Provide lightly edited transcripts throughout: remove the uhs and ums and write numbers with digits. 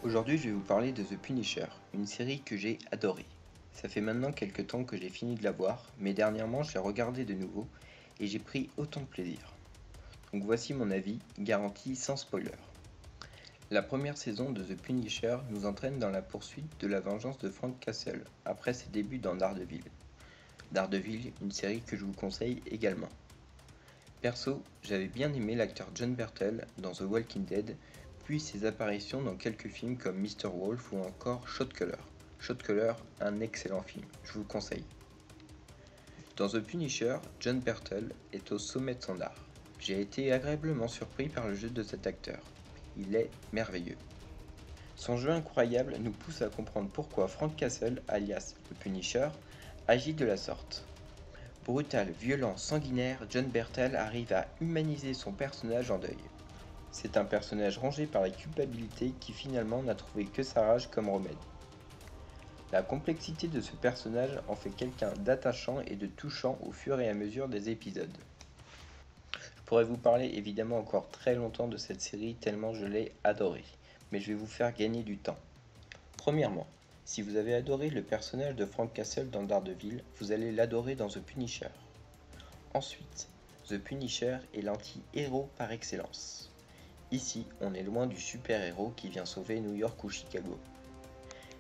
Aujourd'hui, je vais vous parler de The Punisher, une série que j'ai adorée. Ça fait maintenant quelques temps que j'ai fini de la voir, mais dernièrement je l'ai regardée de nouveau et j'ai pris autant de plaisir. Donc voici mon avis, garanti sans spoiler. La première saison de The Punisher nous entraîne dans la poursuite de la vengeance de Frank Castle après ses débuts dans Daredevil. Daredevil, une série que je vous conseille également. Perso, j'avais bien aimé l'acteur John Bertel dans The Walking Dead, puis ses apparitions dans quelques films comme Mr. Wolf ou encore Shot Caller. Shot Caller, un excellent film, je vous le conseille. Dans The Punisher, John Bertel est au sommet de son art. J'ai été agréablement surpris par le jeu de cet acteur. Il est merveilleux. Son jeu incroyable nous pousse à comprendre pourquoi Frank Castle, alias le Punisher, agit de la sorte. Brutal, violent, sanguinaire, John Bertel arrive à humaniser son personnage en deuil. C'est un personnage rongé par la culpabilité qui finalement n'a trouvé que sa rage comme remède. La complexité de ce personnage en fait quelqu'un d'attachant et de touchant au fur et à mesure des épisodes. Je pourrais vous parler évidemment encore très longtemps de cette série tellement je l'ai adorée, mais je vais vous faire gagner du temps. Premièrement, si vous avez adoré le personnage de Frank Castle dans Daredevil, vous allez l'adorer dans The Punisher. Ensuite, The Punisher est l'anti-héros par excellence. Ici, on est loin du super-héros qui vient sauver New York ou Chicago.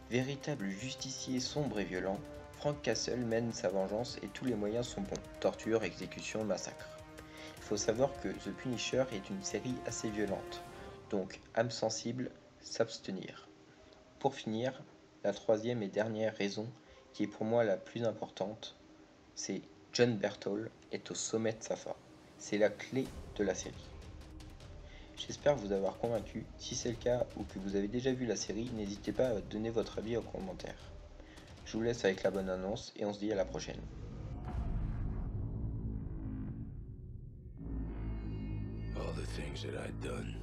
Véritable justicier sombre et violent, Frank Castle mène sa vengeance et tous les moyens sont bons, torture, exécution, massacre. Il faut savoir que The Punisher est une série assez violente, donc âme sensible, s'abstenir. Pour finir, la troisième et dernière raison, qui est pour moi la plus importante, c'est John Bertel est au sommet de sa forme. C'est la clé de la série. J'espère vous avoir convaincu. Si c'est le cas ou que vous avez déjà vu la série, n'hésitez pas à donner votre avis en commentaire. Je vous laisse avec la bonne annonce et on se dit à la prochaine. All the things that I'd done.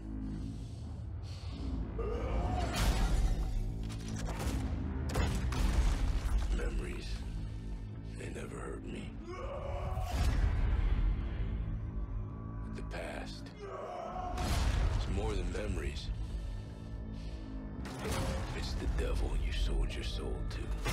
Memories, they never hurt me. But the past, it's more than memories. It's the devil you sold your soul to.